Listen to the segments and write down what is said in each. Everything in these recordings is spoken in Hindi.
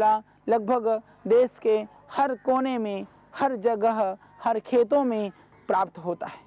आंवला लगभग देश के हर कोने में, हर जगह, हर खेतों में प्राप्त होता है।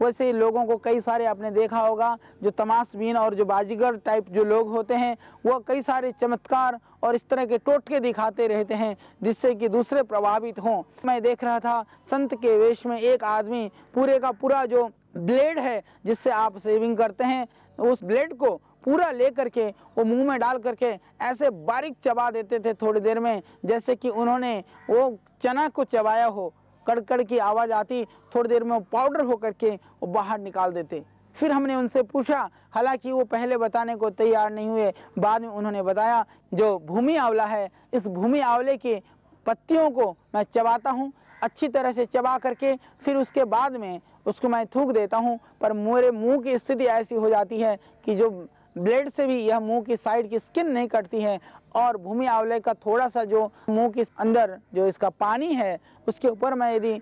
वैसे लोगों को कई सारे आपने देखा होगा, जो तमाशबीन और जो बाजीगर टाइप जो लोग होते हैं, वह कई सारे चमत्कार और इस तरह के टोटके दिखाते रहते हैं जिससे कि दूसरे प्रभावित हों। मैं देख रहा था संत के वेश में एक आदमी पूरे का पूरा जो ब्लेड है जिससे आप शेविंग करते हैं, उस ब्लेड को पूरा ले करके वो मुंह में डाल करके ऐसे बारीक चबा देते थे थोड़ी देर में, जैसे कि उन्होंने वो चना को चबाया हो। कड़कड़ की आवाज़ आती, थोड़ी देर में वो पाउडर होकर के वो बाहर निकाल देते। फिर हमने उनसे पूछा, हालांकि वो पहले बताने को तैयार नहीं हुए, बाद में उन्होंने बताया जो भूमि आंवला है, इस भूमि आंवले के पत्तियों को मैं चबाता हूँ, अच्छी तरह से चबा करके फिर उसके बाद में उसको मैं थूक देता हूँ। पर मेरे मुंह की स्थिति ऐसी हो जाती है कि जो ब्लेड से भी यह मुंह की साइड की स्किन नहीं कटती है, और भूमि आंवले का थोड़ा सा जो मुंह के अंदर जो इसका पानी है उसके ऊपर मैं यदि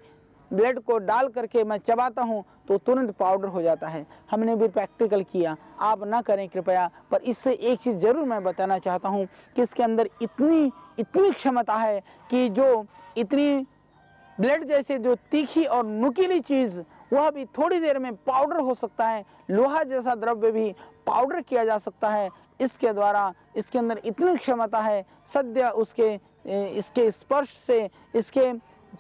ब्लेड को डाल करके मैं चबाता हूँ तो तुरंत पाउडर हो जाता है। हमने भी प्रैक्टिकल किया, आप ना करें कृपया। पर इससे एक चीज़ ज़रूर मैं बताना चाहता हूँ कि इसके अंदर इतनी क्षमता है कि जो इतनी ब्लेड जैसे जो तीखी और नुकीली चीज़ वह भी थोड़ी देर में पाउडर हो सकता है। लोहा जैसा द्रव्य भी पाउडर किया जा सकता है इसके द्वारा। इसके अंदर इतनी क्षमता है, सद्य इसके स्पर्श से, इसके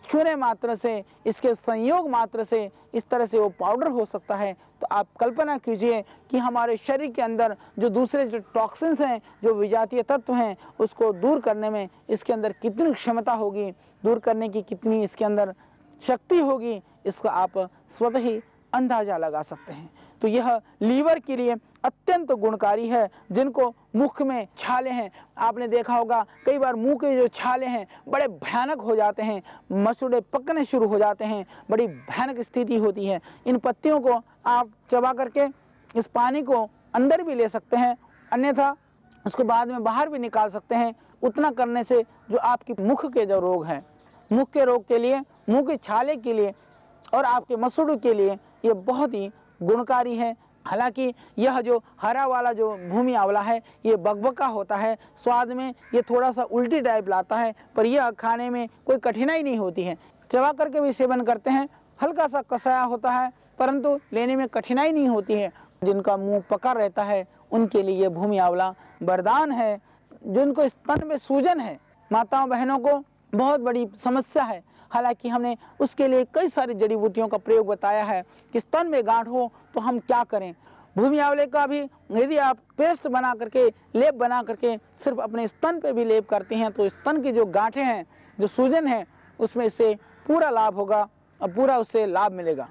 छूने मात्र से, इसके संयोग मात्र से इस तरह से वो पाउडर हो सकता है। तो आप कल्पना कीजिए कि हमारे शरीर के अंदर जो दूसरे जो टॉक्सिन्स हैं, जो विजातीय तत्व हैं, उसको दूर करने में इसके अंदर कितनी क्षमता होगी, दूर करने की कितनी इसके अंदर शक्ति होगी, इसका आप स्वतः ही अंदाजा लगा सकते हैं। तो यह लीवर के लिए अत्यंत गुणकारी है। जिनको मुख में छाले हैं, आपने देखा होगा कई बार मुंह के जो छाले हैं बड़े भयानक हो जाते हैं, मसूड़े पकने शुरू हो जाते हैं, बड़ी भयानक स्थिति होती है। इन पत्तियों को आप चबा करके इस पानी को अंदर भी ले सकते हैं, अन्यथा उसको बाद में बाहर भी निकाल सकते हैं। उतना करने से जो आपकी मुख के जो रोग हैं, मुख के रोग के लिए, मुंह के छाले के लिए और आपके मसूड़ों के लिए ये बहुत ही गुणकारी है। हालांकि यह जो हरा वाला जो भूमि आंवला है ये बकबका होता है, स्वाद में ये थोड़ा सा उल्टी टाइप लाता है, पर यह खाने में कोई कठिनाई नहीं होती है। चबा करके भी सेवन करते हैं, हल्का सा कसाया होता है परंतु लेने में कठिनाई नहीं होती है। जिनका मुंह पका रहता है उनके लिए ये भूमि आंवला वरदान है। जिनको स्तन में सूजन है, माताओं बहनों को बहुत बड़ी समस्या है, हालांकि हमने उसके लिए कई सारी जड़ी बूटियों का प्रयोग बताया है कि स्तन में गांठ हो तो हम क्या करें। भूमि आंवले का भी यदि आप पेस्ट बना करके, लेप बना करके सिर्फ अपने स्तन पे भी लेप करते हैं तो स्तन की जो गांठें हैं, जो सूजन है, उसमें इससे पूरा लाभ होगा और पूरा उससे लाभ मिलेगा।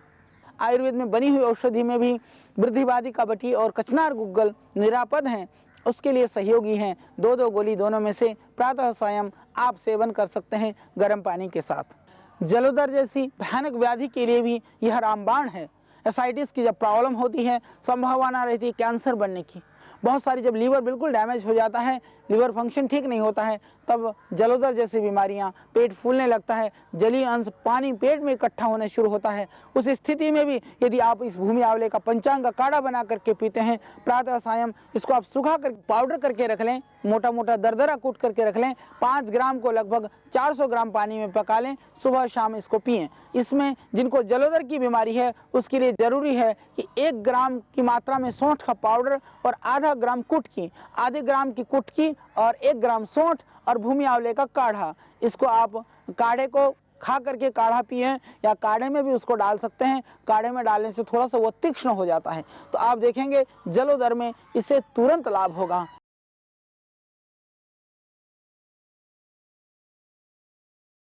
आयुर्वेद में बनी हुई औषधि में भी वृद्धिवादी कबटी और कचनार गुग्गल निरापद हैं, उसके लिए सहयोगी हैं। 2-2 गोली दोनों में से प्रातः सायं आप सेवन कर सकते हैं गर्म पानी के साथ। जलोदर जैसी भयानक व्याधि के लिए भी यह रामबाण है। एसाइटिस की जब प्रॉब्लम होती है, संभावना रहती है कैंसर बनने की। बहुत सारी जब लीवर बिल्कुल डैमेज हो जाता है, लीवर फंक्शन ठीक नहीं होता है, तब जलोदर जैसी बीमारियां, पेट फूलने लगता है, जलीय अंश पानी पेट में इकट्ठा होने शुरू होता है। उस स्थिति में भी यदि आप इस भूमि आंवले का पंचांग का काढ़ा बना करके पीते हैं प्रातः सायं, इसको आप सुखा कर पाउडर करके रख लें, मोटा मोटा दरदरा कूट करके रख लें, 5 ग्राम को लगभग 400 ग्राम पानी में पका लें, सुबह शाम इसको पिएं। इसमें जिनको जलोदर की बीमारी है उसके लिए जरूरी है कि 1 ग्राम की मात्रा में सौंठ का पाउडर और आधा ग्राम कुटकी, आधे ग्राम की कुटकी और 1 ग्राम सौंठ और भूमि आंवले का काढ़ा, इसको आप काढ़े को खा करके काढ़ा पिए या काढ़े में भी उसको डाल सकते हैं। काढ़े में डालने से थोड़ा सा वो तीक्ष्ण हो जाता है, तो आप देखेंगे जलोदर में इससे तुरंत लाभ होगा।